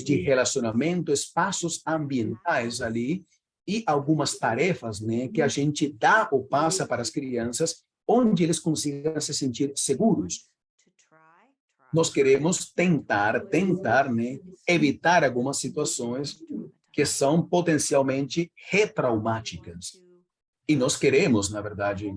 de relacionamento, espaços ambientais ali e algumas tarefas, né, que a gente dá ou passa para as crianças, onde eles consigam se sentir seguros. Nós queremos tentar, né, evitar algumas situações que são potencialmente retraumáticas. E nós queremos, na verdade,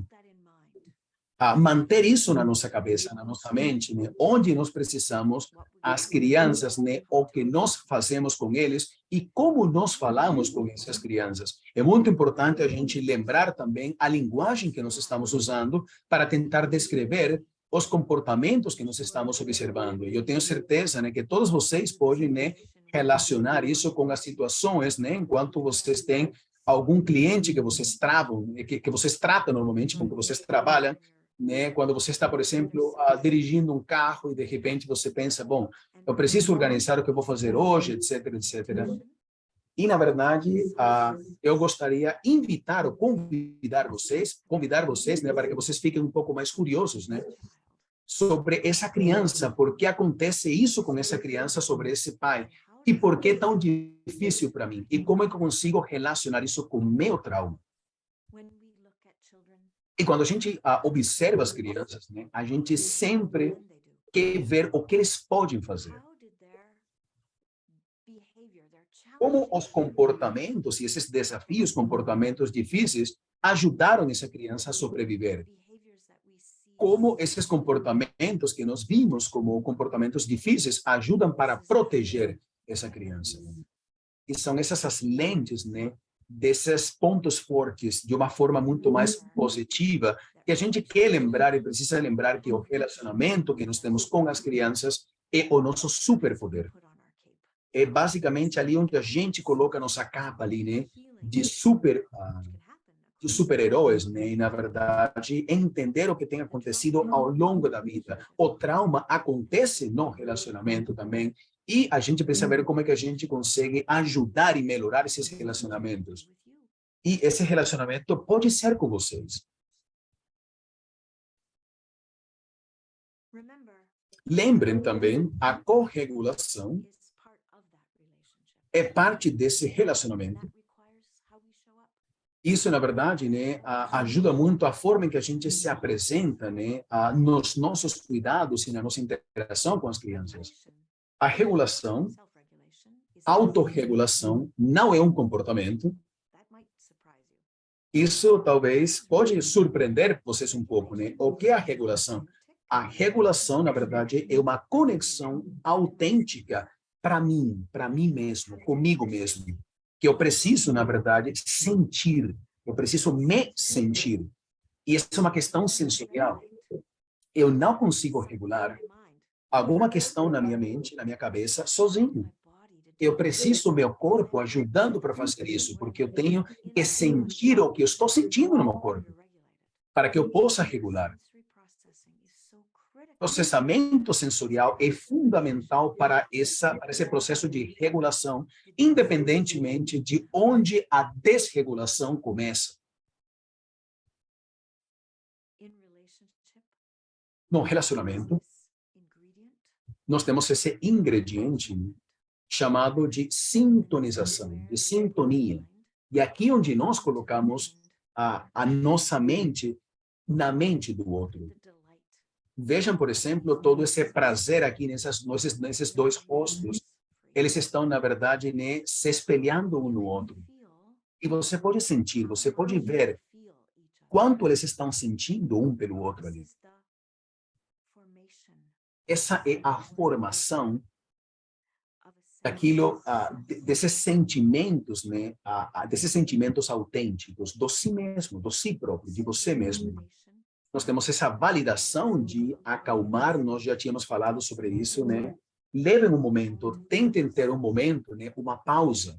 manter isso na nossa cabeça, na nossa mente, né? Onde nós precisamos, as crianças, né? O que nós fazemos com eles e como nós falamos com essas crianças. É muito importante a gente lembrar também a linguagem que nós estamos usando para tentar descrever os comportamentos que nós estamos observando. E eu tenho certeza, né, que todos vocês podem, né, relacionar isso com as situações, né, enquanto vocês têm algum cliente que vocês travam, que vocês tratam normalmente, com que vocês trabalham, né, quando você está, por exemplo, dirigindo um carro e de repente você pensa, bom, eu preciso organizar o que eu vou fazer hoje, etc, etc. E, na verdade, eu gostaria de invitar ou convidar vocês, né, para que vocês fiquem um pouco mais curiosos, né, sobre essa criança, por que acontece isso com essa criança, sobre esse pai. E por que tão difícil para mim? E como é que eu consigo relacionar isso com o meu trauma? E quando a gente observa as crianças, né, a gente sempre quer ver o que eles podem fazer. Como os comportamentos e esses desafios, comportamentos difíceis, ajudaram essa criança a sobreviver. Como esses comportamentos que nós vimos como comportamentos difíceis ajudam para proteger essa criança. E são essas as lentes, né, desses pontos fortes de uma forma muito mais positiva que a gente quer lembrar e precisa lembrar que o relacionamento que nós temos com as crianças é o nosso superpoder. É basicamente ali onde a gente coloca a nossa capa ali, né, de de super-heróis, né? E, na verdade, entender o que tem acontecido ao longo da vida. O trauma acontece no relacionamento também, e a gente precisa ver como é que a gente consegue ajudar e melhorar esses relacionamentos. E esse relacionamento pode ser com vocês. Lembrem também, a corregulação é parte desse relacionamento. Isso, na verdade, né, ajuda muito a forma em que a gente se apresenta, né, nos nossos cuidados e na nossa interação com as crianças. A regulação, autorregulação, não é um comportamento. Isso talvez pode surpreender vocês um pouco, né? O que é a regulação? A regulação, na verdade, é uma conexão autêntica para mim mesmo, comigo mesmo, que eu preciso, na verdade, sentir. Eu preciso me sentir. E essa é uma questão sensorial. Eu não consigo regular alguma questão na minha mente, na minha cabeça, sozinho. Eu preciso do meu corpo ajudando para fazer isso, porque eu tenho que sentir o que eu estou sentindo no meu corpo, para que eu possa regular. O processamento sensorial é fundamental para esse processo de regulação, independentemente de onde a desregulação começa. No relacionamento, nós temos esse ingrediente chamado de sintonização, de sintonia. E aqui onde nós colocamos a nossa mente na mente do outro. Vejam, por exemplo, todo esse prazer aqui nesses dois rostos. Eles estão, na verdade, né, se espelhando um no outro. E você pode sentir, você pode ver quanto eles estão sentindo um pelo outro ali. Essa é a formação daquilo, desses sentimentos, né, desses sentimentos autênticos, do si mesmo, do si próprio, de você mesmo. Nós temos essa validação de acalmar, nós já tínhamos falado sobre isso, né? Levem um momento, tentem ter um momento, né, uma pausa.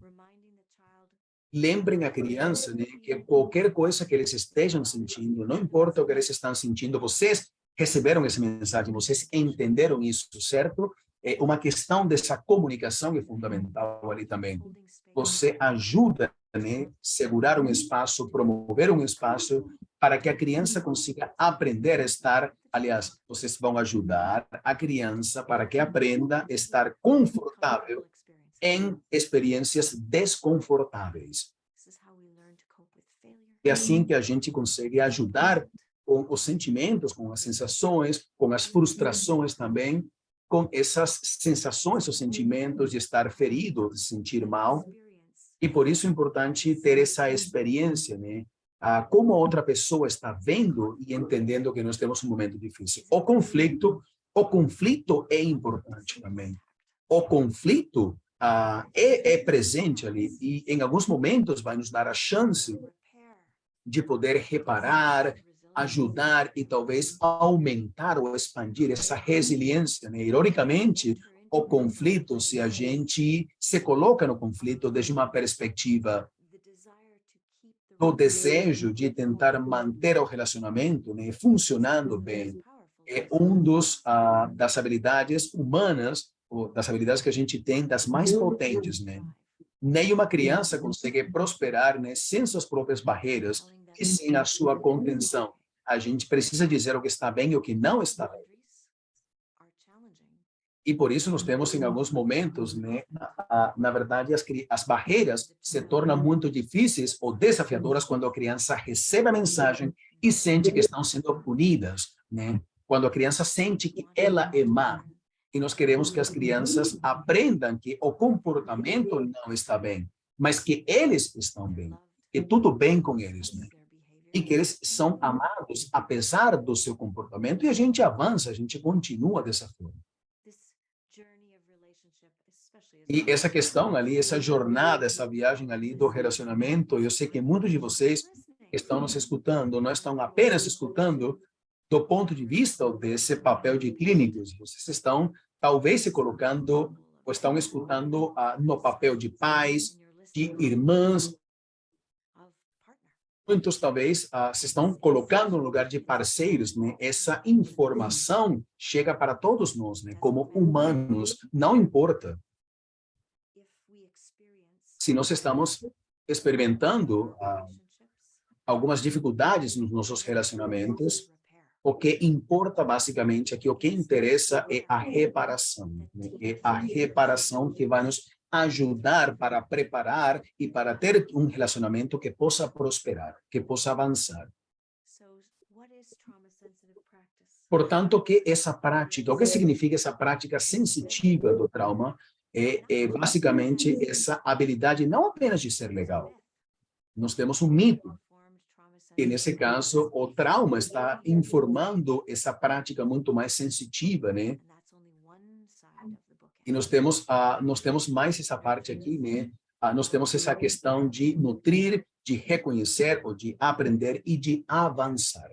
Lembrem a criança, né, que qualquer coisa que eles estejam sentindo, não importa o que eles estão sentindo, vocês receberam essa mensagem, vocês entenderam isso, certo? É uma questão dessa comunicação é fundamental ali também. Você ajuda, né, segurar um espaço, promover um espaço para que a criança consiga aprender a estar, aliás, vocês vão ajudar a criança para que aprenda a estar confortável em experiências desconfortáveis. É assim que a gente consegue ajudar com os sentimentos, com as sensações, com as frustrações também, com essas sensações, os sentimentos de estar ferido, de se sentir mal. E por isso é importante ter essa experiência, né? Como a outra pessoa está vendo e entendendo que nós temos um momento difícil. O conflito é importante também. O conflito é presente ali e em alguns momentos vai nos dar a chance de poder reparar, ajudar e talvez aumentar ou expandir essa resiliência, né? Ironicamente, o conflito, se a gente se coloca no conflito desde uma perspectiva do desejo de tentar manter o relacionamento, né, funcionando bem, é um das habilidades humanas, ou das habilidades que a gente tem, das mais potentes, né? Nenhuma criança consegue prosperar, né, sem suas próprias barreiras e sem a sua contenção. A gente precisa dizer o que está bem e o que não está bem. E por isso nós temos, em alguns momentos, né, na verdade, as barreiras se tornam muito difíceis ou desafiadoras quando a criança recebe a mensagem e sente que estão sendo punidas, né? Quando a criança sente que ela é má. E nós queremos que as crianças aprendam que o comportamento não está bem, mas que eles estão bem, que tudo bem com eles, né? E que eles são amados apesar do seu comportamento, e a gente avança, a gente continua dessa forma. E essa questão ali, essa jornada, essa viagem ali do relacionamento, eu sei que muitos de vocês estão nos escutando, não estão apenas escutando do ponto de vista desse papel de clínicos, vocês estão talvez se colocando, ou estão escutando no papel de pais, de irmãs, muitos talvez se estão colocando no lugar de parceiros, né? Essa informação chega para todos nós, né? Como humanos, não importa se nós estamos experimentando algumas dificuldades nos nossos relacionamentos. O que importa basicamente é que o que interessa é a reparação, né? É a reparação que vai nos ajudar para preparar e para ter um relacionamento que possa prosperar, que possa avançar. Portanto, que essa prática, o que significa essa prática sensitiva do trauma? É basicamente essa habilidade não apenas de ser legal. Nós temos um mito. E, nesse caso, o trauma está informando essa prática muito mais sensitiva, né? E nós temos mais essa parte aqui, né? Nós temos essa questão de nutrir, de reconhecer, ou de aprender e de avançar.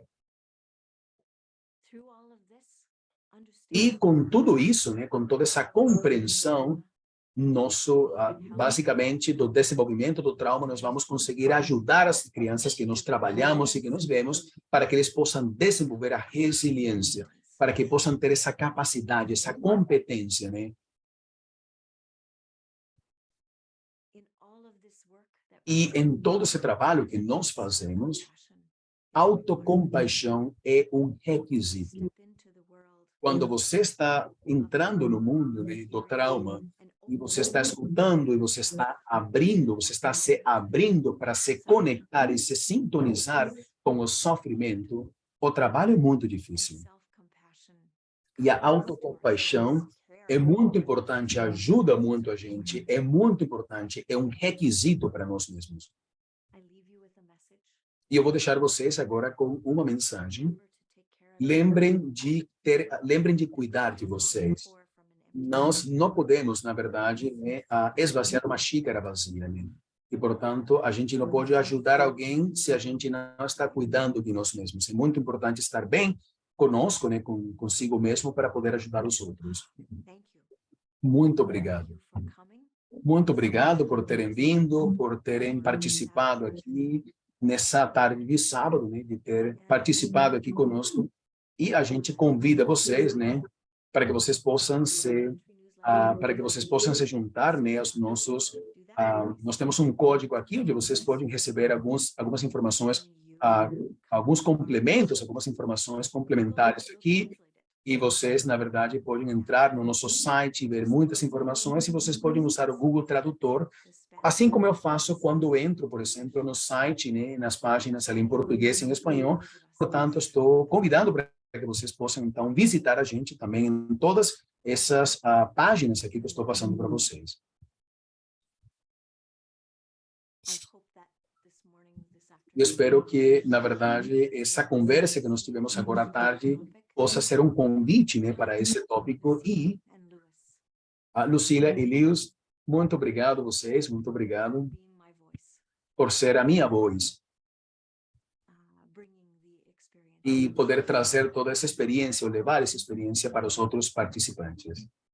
E com tudo isso, né? Com toda essa compreensão, basicamente, do desenvolvimento do trauma, nós vamos conseguir ajudar as crianças que nós trabalhamos e que nós vemos para que eles possam desenvolver a resiliência, para que possam ter essa capacidade, essa competência, né? E em todo esse trabalho que nós fazemos, autocompaixão é um requisito. Quando você está entrando no mundo, né, do trauma, e você está escutando, e você está se abrindo para se conectar e se sintonizar com o sofrimento, o trabalho é muito difícil. E a autocompaixão é muito importante, ajuda muito a gente, é muito importante, é um requisito para nós mesmos. E eu vou deixar vocês agora com uma mensagem. Lembrem de cuidar de vocês. Nós não podemos, na verdade, né, esvaziar uma xícara vazia, né? E, portanto, a gente não pode ajudar alguém se a gente não está cuidando de nós mesmos. É muito importante estar bem conosco, né, consigo mesmo, para poder ajudar os outros. Muito obrigado. Muito obrigado por terem vindo, por terem participado aqui nessa tarde de sábado, né, de ter participado aqui conosco. E a gente convida vocês, né, para que vocês possam se juntar, né, aos nossos. Nós temos um código aqui onde vocês podem receber algumas informações, alguns complementos, algumas informações complementares aqui. E vocês, na verdade, podem entrar no nosso site e ver muitas informações, e vocês podem usar o Google Tradutor, assim como eu faço quando entro, por exemplo, no site, né, nas páginas ali em português e em espanhol. Portanto, estou convidando para que vocês possam, então, visitar a gente também em todas essas páginas aqui que eu estou passando para vocês. Eu espero que, na verdade, essa conversa que nós tivemos agora à tarde possa ser um convite, né, para esse tópico. E a Lucila e Lewis, muito obrigado a vocês, muito obrigado por ser a minha voz e poder trazer toda essa experiência, ou levar essa experiência para os outros participantes.